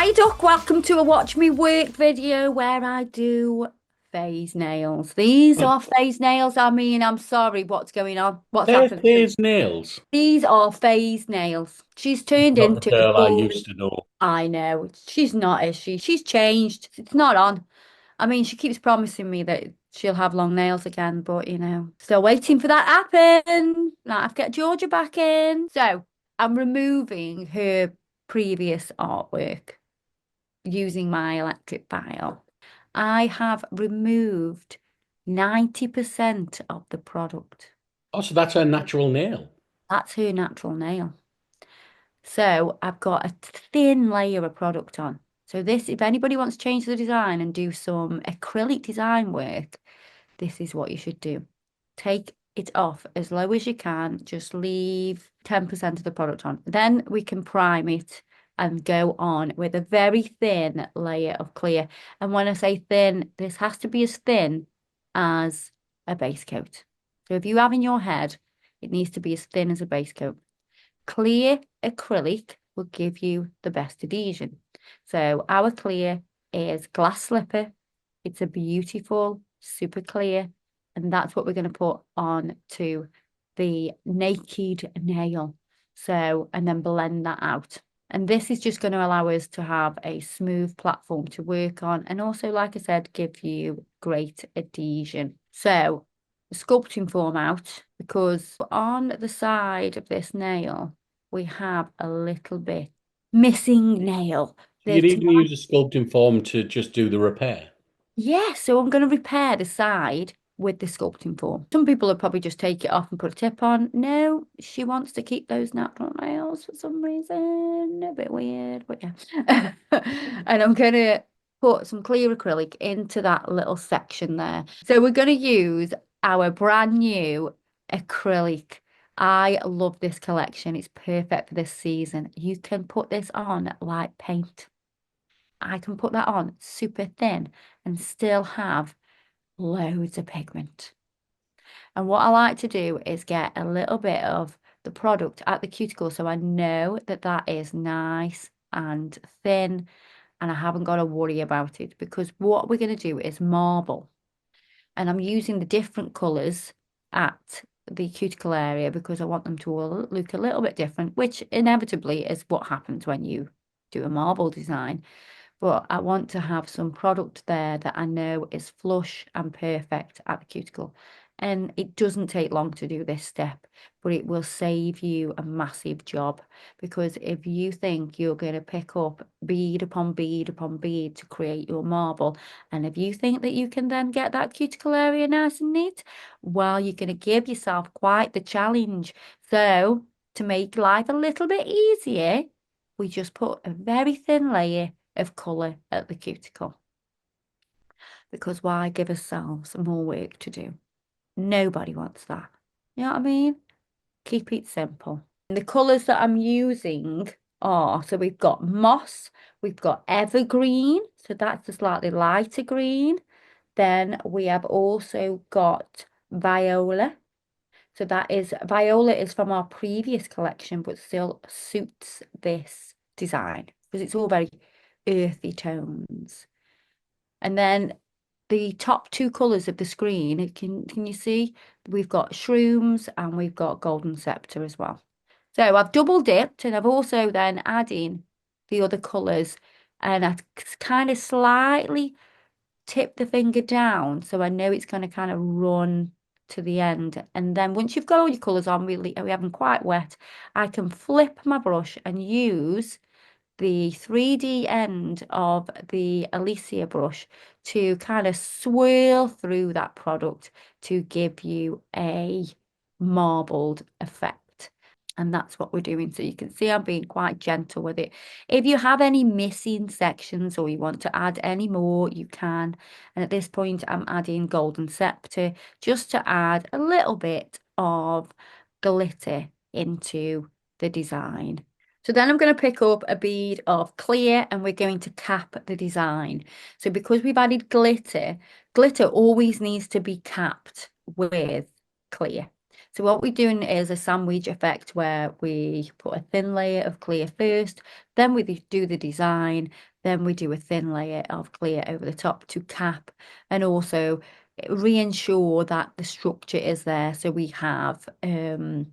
Hi Duck, welcome to a Watch Me Work video where I do phase nails. These Oh, are phase nails. I'm sorry, what's going on? What's there's happened? Piers nails. These are phase nails. She's turned Not the into the girl I bull. used to know. I know. She's not, is she? She's changed. It's not on. I mean, she keeps promising me that she'll have long nails again, but still waiting for that to happen. Might have to get Georgia back in. So I'm removing her previous artwork using my electric file. I have removed 90% of the product. Oh, so that's her natural nail. That's her natural nail. So I've got a thin layer of product on. So this, if anybody wants to change the design and do some acrylic design work, this is what you should do. Take it off as low as you can. Just leave 10% of the product on. Then we can prime it and go on with a very thin layer of clear. And when I say thin, this has to be as thin as a base coat. So if you have in your head, it needs to be as thin as a base coat. Clear acrylic will give you the best adhesion. So our clear is glass slipper. It's a beautiful, super clear, and that's what we're going to put on to the naked nail. So, and then blend that out. And this is just going to allow us to have a smooth platform to work on. And also, like I said, give you great adhesion. So sculpting form out because on the side of this nail, we have a little bit missing nail. So you'd There's even use a sculpting form to just do the repair. Yeah, so I'm going to repair the side with the sculpting form. Some people will probably just take it off and put a tip on. No, she wants to keep those natural nails for some reason. A bit weird, but yeah. And I'm going to put some clear acrylic into that little section there. So we're going to use our brand new acrylic. I love this collection. It's perfect for this season. You can put this on like paint. I can put that on super thin and still have loads of pigment. And what I like to do is get a little bit of the product at the cuticle so I know that that is nice and thin and I haven't got to worry about it because what we're going to do is marble. And I'm using the different colours at the cuticle area because I want them to all look a little bit different, which inevitably is what happens when you do a marble design. But I want to have some product there that I know is flush and perfect at the cuticle. And it doesn't take long to do this step, but it will save you a massive job. Because if you think you're going to pick up bead upon bead upon bead to create your marble, and if you think that you can then get that cuticle area nice and neat, well, you're going to give yourself quite the challenge. So, to make life a little bit easier, we just put a very thin layer of colour at the cuticle. Because why give ourselves more work to do? Nobody wants that. You know what I mean? Keep it simple. And the colours that I'm using are, so we've got moss, we've got evergreen, so that's a slightly lighter green. Then we have also got Viola. So Viola is from our previous collection, but still suits this design because it's all very earthy tones. And then the top two colours of the screen, can you see? We've got shrooms and we've got Golden Scepter as well. So I've double dipped and I've also then adding the other colours and I kind of slightly tip the finger down so I know it's going to kind of run to the end. And then once you've got all your colours on, we haven't quite wet, I can flip my brush and use the 3D end of the Alicia brush to kind of swirl through that product to give you a marbled effect. And that's what we're doing. So you can see I'm being quite gentle with it. If you have any missing sections or you want to add any more, you can. And at this point, I'm adding Golden Scepter just to add a little bit of glitter into the design. So then I'm going to pick up a bead of clear and we're going to cap the design. So because we've added glitter, glitter always needs to be capped with clear. So what we're doing is a sandwich effect where we put a thin layer of clear first, then we do the design, Then we do a thin layer of clear over the top to cap and also reassure that the structure is there. So we have an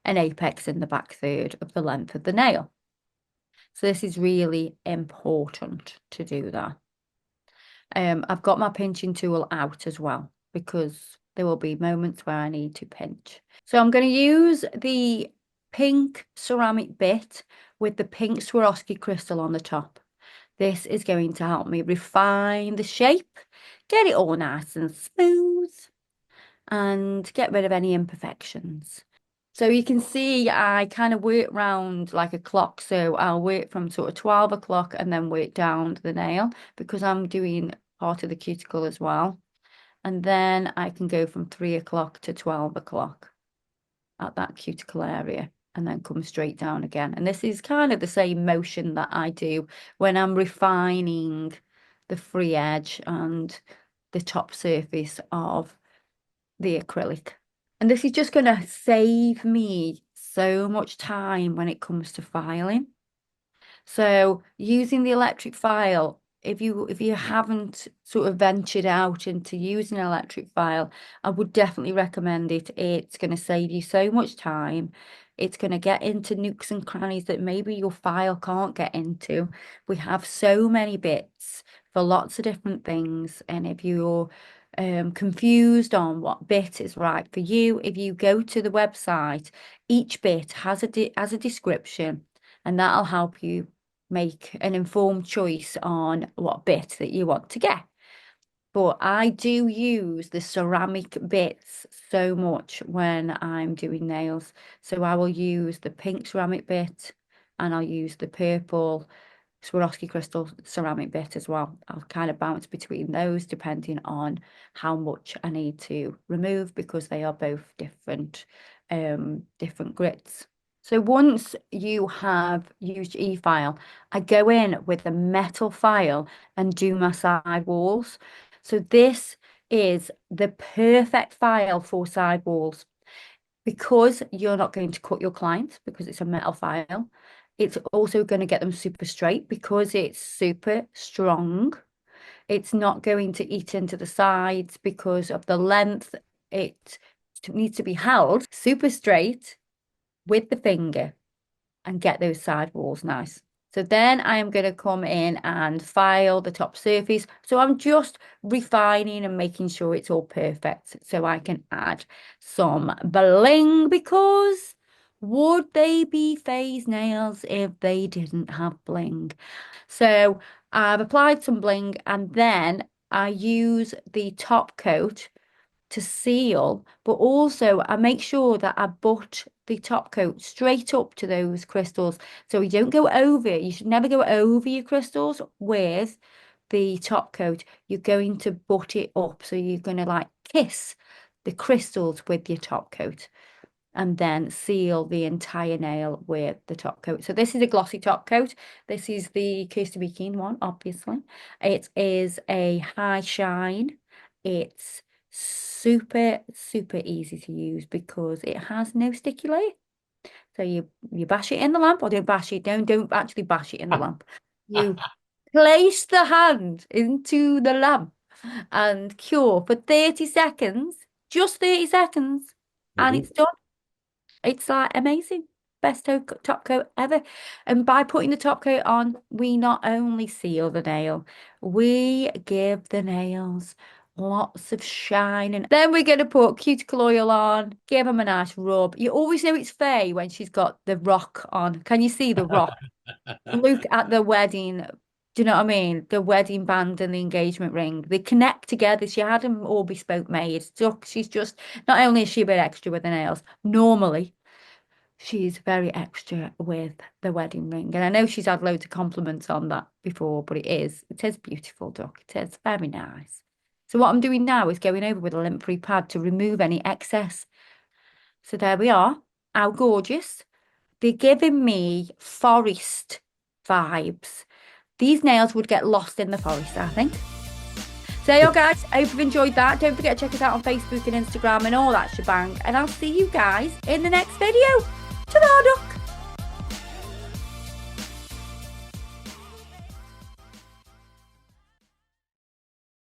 apex in the back third of the length of the nail. So this is really important to do that. I've got my pinching tool out as well because there will be moments where I need to pinch. So I'm going to use the pink ceramic bit with the pink Swarovski crystal on the top. This is going to help me refine the shape, get it all nice and smooth, and get rid of any imperfections. So you can see I kind of work round like a clock. So I'll work from sort of 12 o'clock and then work down the nail because I'm doing part of the cuticle as well. And then I can go from 3 o'clock to 12 o'clock at that cuticle area and then come straight down again. And this is kind of the same motion that I do when I'm refining the free edge and the top surface of the acrylic. And this is just going to save me so much time when it comes to filing. So using the electric file, if you haven't sort of ventured out into using an electric file, I would definitely recommend it. It's going to save you so much time. It's going to get into nooks and crannies that maybe your file can't get into. We have so many bits for lots of different things. And if you're confused on what bit is right for you, if you go to the website, each bit has a description, and that'll help you make an informed choice on what bit that you want to get. But I do use the ceramic bits so much when I'm doing nails. So I will use the pink ceramic bit and I'll use the purple Swarovski crystal ceramic bit as well. I'll kind of bounce between those depending on how much I need to remove because they are both different grits. So once you have used your e-file, I go in with a metal file and do my side walls. So this is the perfect file for side walls because you're not going to cut your clients because it's a metal file. It's also going to get them super straight because it's super strong. It's not going to eat into the sides because of the length. It needs to be held super straight with the finger and get those side walls nice. So then I am going to come in and file the top surface. So I'm just refining and making sure it's all perfect so I can add some bling because would they be phase nails if they didn't have bling? So I've applied some bling and then I use the top coat to seal, but also I make sure that I butt the top coat straight up to those crystals. So you don't go over, you should never go over your crystals with the top coat. You're going to butt it up. So you're going to like kiss the crystals with your top coat and then seal the entire nail with the top coat. So this is a glossy top coat. This is the Kirsty Meakin one, obviously. It is a high shine. It's super easy to use because it has no sticky layer. So you bash it in the lamp, or don't bash it, don't actually bash it in the lamp. You place the hand into the lamp and cure for 30 seconds, just 30 seconds, and it's done. It's like amazing. Best top coat ever. And by putting the top coat on, we not only seal the nail, we give the nails lots of shine. And then we're going to put cuticle oil on, give them a nice rub. You always know it's Faye when she's got the rock on. Can you see the rock? Look at the wedding. Do you know what I mean? The wedding band and the engagement ring. They connect together. She had them all bespoke made. So she's just, not only is she a bit extra with the nails, normally she's very extra with the wedding ring. And I know she's had loads of compliments on that before, but it is beautiful, Duck. It is very nice. So what I'm doing now is going over with a lint-free pad to remove any excess. So there we are. How gorgeous. They're giving me forest vibes. These nails would get lost in the forest, I think. So there you go, guys. I hope you've enjoyed that. Don't forget to check us out on Facebook and Instagram and all that shebang. And I'll see you guys in the next video.